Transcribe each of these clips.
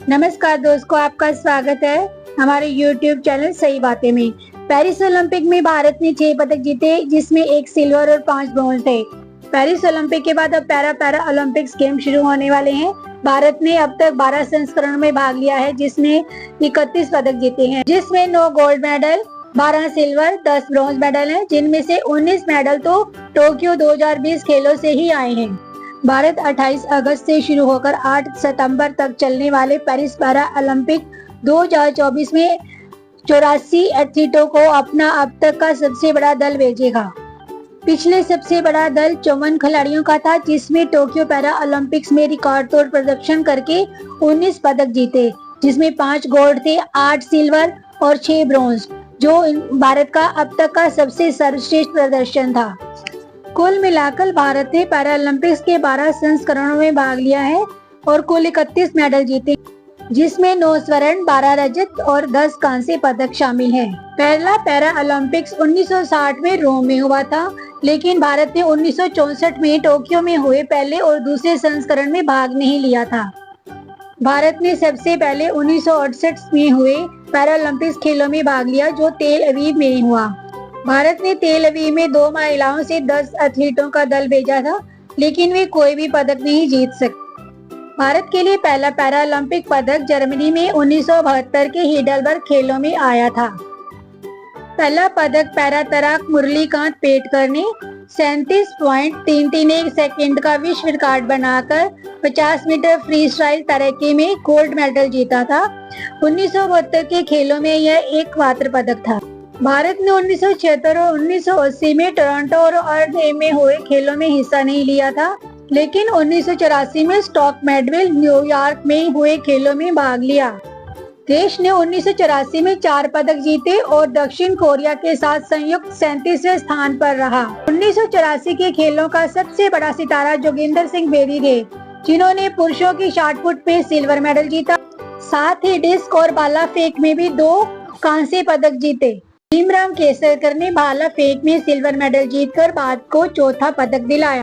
नमस्कार दोस्तों, आपका स्वागत है हमारे YouTube चैनल सही बातें में। पेरिस ओलंपिक में भारत ने 6 पदक जीते, जिसमें 1 सिल्वर और 5 ब्रॉन्ज थे। पेरिस ओलंपिक के बाद अब पैरा ओलंपिक्स गेम शुरू होने वाले हैं। भारत ने अब तक 12 संस्करणों में भाग लिया है, जिसमें 31 पदक जीते हैं, जिसमें 9 gold medal, 12 silver, 10 bronze medal हैं, जिनमें से 19 मेडल तो टोक्यो 2020 खेलों से ही आए हैं। भारत 28 अगस्त से शुरू होकर 8 सितंबर तक चलने वाले पेरिस पैरा ओलंपिक 2024 में 84 एथलीटों को अपना अब तक का सबसे बड़ा दल भेजेगा। पिछले सबसे बड़ा दल 54 खिलाड़ियों का था, जिसमें टोक्यो पैरा ओलंपिक्स में रिकॉर्ड तोड़ प्रदर्शन करके 19 पदक जीते, जिसमें 5 गोल्ड थे, 8 सिल्वर और 6 ब्रॉन्ज, जो भारत का अब तक का सबसे सर्वश्रेष्ठ प्रदर्शन था। कुल मिलाकर भारत ने पैरालंपिक्स के 12 संस्करणों में भाग लिया है और कुल 31 मेडल जीते, जिसमें 9 स्वर्ण, 12 रजत और 10 कांस्य पदक शामिल हैं। पहला पैरा ओलंपिक्स 1960 में रोम में हुआ था, लेकिन भारत ने 1964 में टोक्यो में हुए पहले और दूसरे संस्करण में भाग नहीं लिया था। भारत ने सबसे पहले 1968 में हुए पैरालंपिक्स खेलों में भाग लिया, जो तेल अवीव में हुआ। भारत ने तेल अवीव में 2 महिलाओं से 10 एथलीटों का दल भेजा था, लेकिन वे कोई भी पदक नहीं जीत सके। भारत के लिए पहला पैरालंपिक पदक जर्मनी में 1972 के हिडलबर्ग खेलों में आया था। पहला पदक पैरा तैराक मुरलीकांत पेटकर ने 37.331 सेकंड का विश्व रिकॉर्ड बनाकर 50 मीटर फ्री स्टाइल तैराकी में गोल्ड मेडल जीता था। 1972 के खेलों में यह एकमात्र पदक था। भारत ने 1976 और 1980 में टोरंटो और अर्धे में हुए खेलों में हिस्सा नहीं लिया था, लेकिन 1984 में स्टॉक मेडविल न्यूयॉर्क में हुए खेलों में भाग लिया। देश ने 1984 में 4 पदक जीते और दक्षिण कोरिया के साथ संयुक्त 37वें स्थान पर रहा। 1984 के खेलों का सबसे बड़ा सितारा जोगिंदर सिंह बेदी थे, जिन्होंने पुरुषों की शॉट पुट में सिल्वर मेडल जीता। साथ ही डिस्क और भाला फेंक में भी 2 कांस्य पदक जीते। भीमराव केसरकर ने भाला फेंक में सिल्वर मेडल जीतकर भारत को चौथा पदक दिलाया।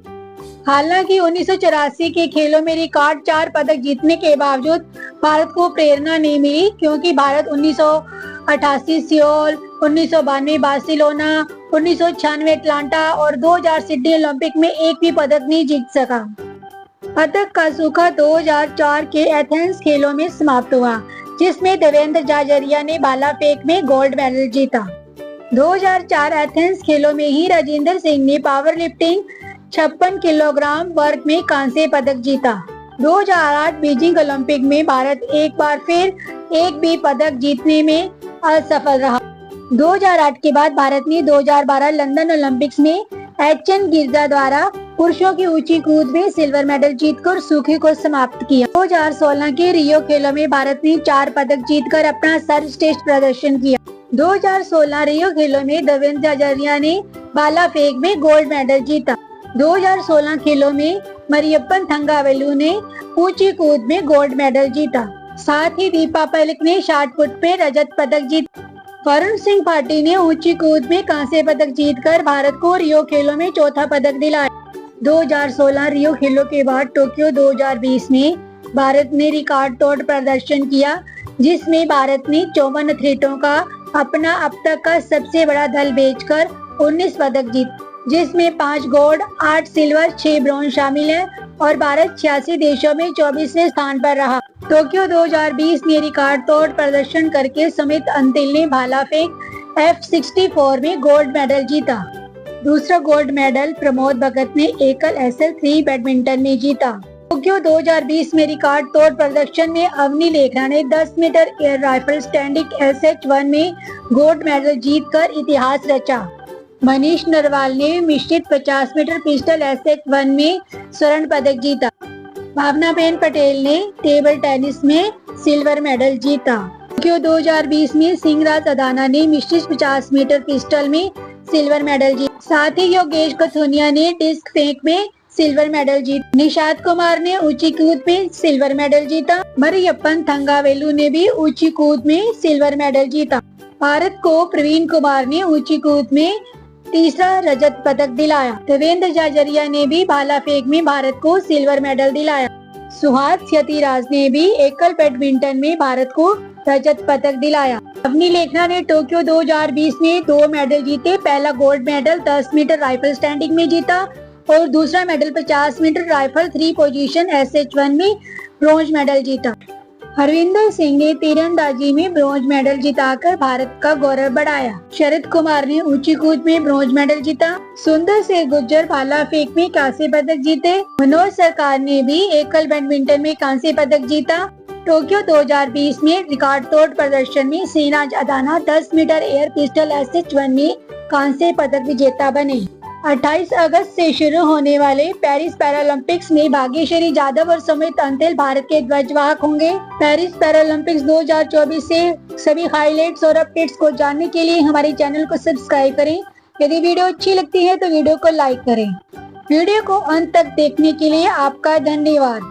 हालांकि 1984 के खेलों में रिकॉर्ड 4 पदक जीतने के बावजूद भारत को प्रेरणा नहीं मिली, क्योंकि भारत 1988 सियोल, 1992 बार्सिलोना, 1996 अटलांटा और 2000 सिडनी ओलंपिक में एक भी पदक नहीं जीत सका। पदक का सूखा 2004 के एथेंस खेलों में समाप्त हुआ, जिसमें देवेंद्र झाझरिया ने भाला फेंक में गोल्ड मेडल जीता। 2004 एथेंस खेलों में ही राजेंद्र सिंह ने पावर लिफ्टिंग 56 किलोग्राम वर्ग में कांस्य पदक जीता। 2008 बीजिंग ओलंपिक में भारत एक बार फिर एक भी पदक जीतने में असफल रहा। 2008 के बाद भारत ने 2012 लंदन ओलंपिक्स में एच.एन. गिरजा द्वारा पुरुषों की ऊंची कूद में सिल्वर मेडल जीतकर सूखे को समाप्त किया। 2016 के रियो खेलों में भारत ने 4 पदक जीतकर अपना सर्वश्रेष्ठ प्रदर्शन किया। 2016 रियो खेलों में देवेंद्र झाझरिया ने भाला फेंक में गोल्ड मेडल जीता। 2016 खेलों में मरियप्पन थंगावेलु ने ऊंची कूद में गोल्ड मेडल जीता। साथ ही दीपा पलिक ने शॉट पुट में रजत पदक जीता। वरुण सिंह भाटी ने ऊंची कूद में कांस्य पदक जीतकर भारत को रियो खेलों में चौथा पदक दिलाया। 2016 रियो खेलों के बाद टोक्यो 2020 में भारत ने रिकॉर्ड तोड़ प्रदर्शन किया, जिसमें भारत ने 54 एथलीटों का अपना अब तक का सबसे बड़ा दल भेजकर 19 पदक जीते, जिसमें 5 गोल्ड, 8 सिल्वर, 6 ब्रॉन्ज शामिल हैं और भारत 86 देशों में 24वें स्थान पर रहा। टोक्यो 2020 में रिकॉर्ड तोड़ प्रदर्शन करके सुमित अंतिल ने भाला फेंक F64 में गोल्ड मेडल जीता। दूसरा गोल्ड मेडल प्रमोद भगत ने एकल SL3 बैडमिंटन में जीता। टोक्यो 2020 में रिकॉर्ड तोड़ प्रदर्शन में अवनी लेखरा ने 10 metre air rifle standing SH1 में गोल्ड मेडल जीतकर इतिहास रचा। मनीष नरवाल ने मिश्रित 50 मीटर पिस्टल SH1 में स्वर्ण पदक जीता। भावनाबेन पटेल ने टेबल टेनिस में सिल्वर मेडल जीता। टोक्यो 2020 में सिंहराज अदाना ने मिश्रित 50 मीटर पिस्टल में सिल्वर मेडल जीता। साथ ही योगेश कथुनिया ने डिस्क फेंक में सिल्वर मेडल जीता। निशात कुमार ने ऊंची कूद में सिल्वर मेडल जीता। मरियप्पन थंगावेलु ने भी ऊंची कूद में सिल्वर मेडल जीता। भारत को प्रवीण कुमार ने ऊंची कूद में तीसरा रजत पदक दिलाया। देवेंद्र झाझरिया ने भी भाला फेंक में भारत को सिल्वर मेडल दिलाया। सुहास यतिराज ने भी एकल बैडमिंटन में भारत को रजत पदक दिलाया। अवनी लेखना ने टोक्यो 2020 में 2 मेडल जीते। पहला gold medal 10 metre rifle standing में जीता और दूसरा medal 50 metre rifle 3 position SH1 में ब्रॉन्ज मेडल जीता। हरविंदर सिंह ने तीरंदाजी में ब्रॉन्ज मेडल जीताकर भारत का गौरव बढ़ाया। शरद कुमार ने ऊंची कूद में ब्रॉन्ज मेडल जीता। सुंदर सिंह गुर्जर भाला फेंक में कांस्य पदक जीते। मनोज सरकार ने भी एकल बैडमिंटन में कांस्य पदक जीता। टोक्यो 2020 में रिकॉर्ड तोड़ प्रदर्शन में सेना Adana 10 metre air pistol SH1 में कांस्य पदक विजेता बने। 28 अगस्त से शुरू होने वाले पेरिस पैरालंपिक्स में भाग्यश्री जाधव और सुमित अंतिल भारत के ध्वजवाहक होंगे। पेरिस पैरालंपिक्स 2024 से सभी हाइलाइट्स और अपडेट्स को जानने के लिए हमारे चैनल को सब्सक्राइब करें। यदि वीडियो अच्छी लगती है तो वीडियो को लाइक करें। वीडियो को अंत तक देखने के लिए आपका धन्यवाद।